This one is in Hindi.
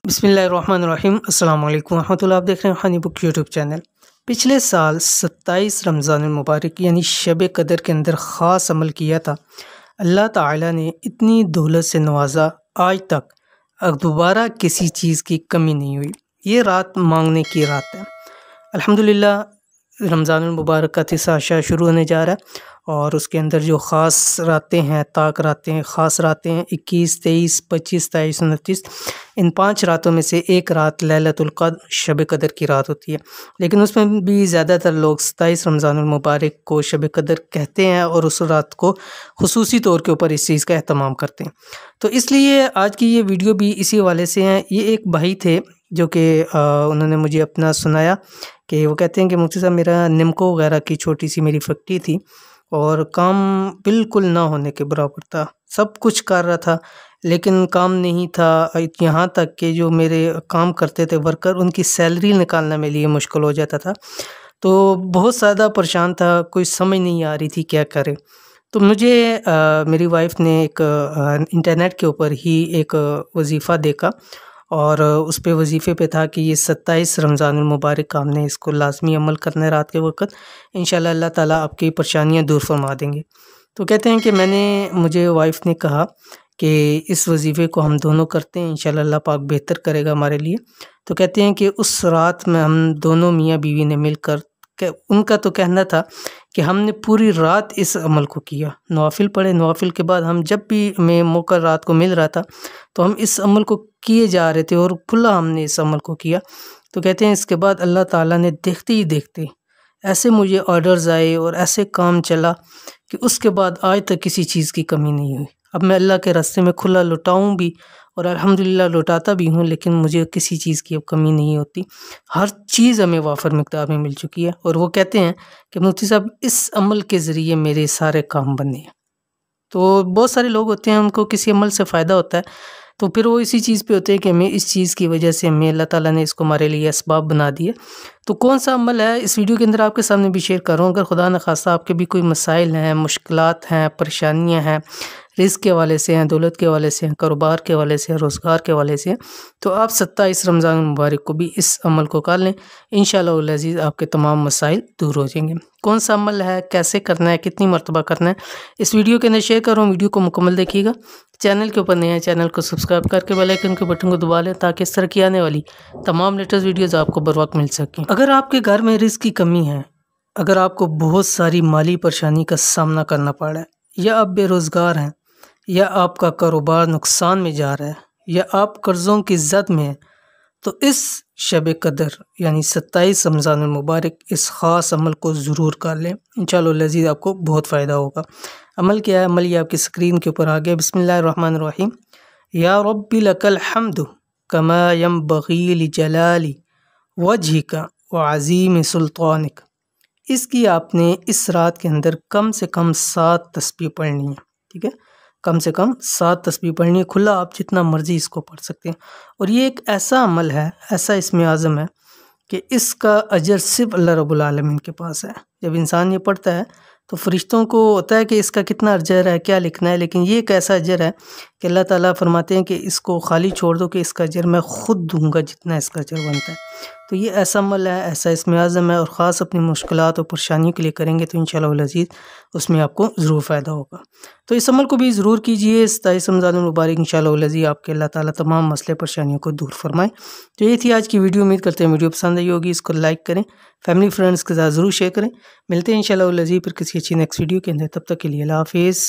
बिस्मिल्लाहिर्रहमानिर्रहीम अस्सलाम वालेकुम रहमतुल्लाह। आप देख रहे हैं हनी बुक यूट्यूब चैनल। पिछले साल 27 रमज़ानुल मुबारक यानी शब कदर के अंदर ख़ास अमल किया था। अल्लाह ताला ने इतनी दौलत से नवाजा, आज तक दोबारा किसी चीज़ की कमी नहीं हुई। ये रात मांगने की रात है। अल्हम्दुलिल्लाह रमज़ानुल मुबारक का तीसरा अशरा शुरू होने जा रहा है और उसके अंदर जो ख़ास रातें हैं, ताक रातें हैं, ख़ास रातें हैं 21, 23, 25, 27, 29। इन 5 रातों में से एक रात लैलतुल क़द्र शब कदर की रात होती है। लेकिन उसमें भी ज़्यादातर लोग 27 रमज़ानुल मुबारक को शब कदर कहते हैं और उस रात को खुसूसी तौर के ऊपर इस चीज़ का एहतमाम करते हैं। तो इसलिए आज की ये वीडियो भी इसी हवाले से है। ये एक भाई थे जो कि उन्होंने मुझे अपना सुनाया कि वो कहते हैं कि मुफ्ती साहब, मेरा निम्को वगैरह की छोटी सी मेरी फैक्ट्री थी और काम बिल्कुल ना होने के बराबर था। सब कुछ कर रहा था लेकिन काम नहीं था। यहाँ तक कि जो मेरे काम करते थे वर्कर, उनकी सैलरी निकालना मेरे लिए मुश्किल हो जाता था। तो बहुत ज़्यादा परेशान था, कोई समझ नहीं आ रही थी क्या करें। तो मुझे मेरी वाइफ ने एक इंटरनेट के ऊपर ही एक वजीफ़ा देखा और उस पे वजीफ़े पे था कि ये 27 रमज़ानुल मुबारक का हमने इसको लाज़मी अमल करना है रात के वक़्त। इंशाअल्लाह अल्लाह ताला आपकी परेशानियाँ दूर फरमा देंगे। तो कहते हैं कि मुझे वाइफ ने कहा कि इस वजीफ़े को हम दोनों करते हैं, इंशाअल्लाह अल्लाह पाक बेहतर करेगा हमारे लिए। तो कहते हैं कि उस रात में हम दोनों मियाँ बीवी ने मिलकर उनका तो कहना था कि हमने पूरी रात इस अमल को किया, नवाफिल पढ़े। नवाफिल के बाद हम जब भी हमें मौका रात को मिल रहा था तो हम इस अमल को किए जा रहे थे और खुला हमने इस अमल को किया। तो कहते हैं इसके बाद अल्लाह ताला ने देखते ही देखते ऐसे मुझे ऑर्डर्स आए और ऐसे काम चला कि उसके बाद आज तक किसी चीज़ की कमी नहीं हुई। अब मैं अल्लाह के रास्ते में खुला लुटाऊँ भी और अल्हम्दुलिल्लाह लुटाता भी हूँ, लेकिन मुझे किसी चीज़ की अब कमी नहीं होती। हर चीज़ हमें वाफर मिक़दार में मिल चुकी है। और वो कहते हैं कि मुफ्ती साहब, इस अमल के ज़रिए मेरे सारे काम बने हैं। तो बहुत सारे लोग होते हैं उनको किसी अमल से फ़ायदा होता है तो फिर वो इसी चीज़ पे होते हैं कि हमें इस चीज़ की वजह से हमें अल्लाह ताला ने इसको हमारे लिए असबाब बना दिए। तो कौन सा अमल है इस वीडियो के अंदर आपके सामने भी शेयर कर रहा हूँ। अगर खुदा न खास्ता आपके भी कोई मसाइल हैं, मुश्किलात हैं, परेशानियाँ हैं, रिज़्क़ के हवाले से हैं, दौलत के हवाले से हैं, कारोबार के हवाले से हैं, रोज़गार के हवाले से हैं, तो आप 27 रमज़ान मुबारक को भी इस अमल को कर लें। इंशाअल्लाह अज़ीज़ आपके तमाम मसाइल दूर हो जाएंगे। कौन सा अमल है, कैसे करना है, कितनी मरतबा करना है, इस वीडियो के अंदर शेयर कर रहा हूँ। वीडियो को मुकम्मल देखिएगा। चैनल के ऊपर नए हैं, चैनल को सब्सक्राइब करके बेल आइकन के बटन को दबा लें ताकि इस तरह की आने वाली तमाम लेटेस्ट वीडियोज़ आपको बर वक्त मिल सकें। अगर आपके घर में रिज़्क़ की कमी है, अगर आपको बहुत सारी माली परेशानी का सामना करना पड़ रहा है, या आप बेरोज़गार हैं, या आपका कारोबार नुकसान में जा रहा है, या आप कर्ज़ों की ज़द में हैं, तो इस शब कदर यानी 27 रमज़ानुल मुबारक इस ख़ास अमल को ज़रूर कर लें। इंशाअल्लाह अज़ीज़ आपको बहुत फ़ायदा होगा। अमल क्या है? अमल ये आपकी स्क्रीन के ऊपर आ गया। बिस्मिल्लाहिर्रहमानिर्रहीम। या रब्बी लकल हम्दु कमा यंबग़ी लिजलाली वजहिका व अज़ीम सुल्तानिक। इसकी आपने इस रात के अंदर कम से कम 7 तस्बीह पढ़नी है। ठीक है, कम से कम 7 तस्बीह पढ़नी है। खुला आप जितना मर्जी इसको पढ़ सकते हैं। और ये एक ऐसा अमल है, ऐसा इसमें आज़म है कि इसका अजर सिर्फ अल्लाह रब्बुल आलमीन के पास है। जब इंसान ये पढ़ता है तो फरिश्तों को होता है कि इसका कितना अजर है, क्या लिखना है, लेकिन ये एक ऐसा अजर है कि अल्लाह ताला फरमाते हैं कि इसको खाली छोड़ दो कि इसका अजर मैं ख़ुद दूंगा जितना इसका अजर बनता है। तो ये ऐसा अमल है, ऐसा इसमें आज़म है और ख़ास अपनी मुश्किलात और परेशानियों के लिए करेंगे तो इंशाअल्लाह अज़ीज़ उसमें आपको ज़रूर फ़ायदा होगा। तो इस अमल को भी ज़रूर कीजिए। 27 रमज़ानुल मुबारक इंशाअल्लाह अज़ीज़ आपके अल्लाह ताला तमाम मसले परेशानियों को दूर फरमाए। तो ये थी आज की वीडियो। उम्मीद करते हैं वीडियो पसंद आई होगी। इसको लाइक करें, फैमिली फ्रेंड्स के साथ ज़रूर शेयर करें। मिलते हैं इंशाअल्लाह अज़ीज़ फिर किसी अच्छी नेक्स्ट वीडियो के अंदर। तब तक के लिए अल्लाह हाफ़िज़।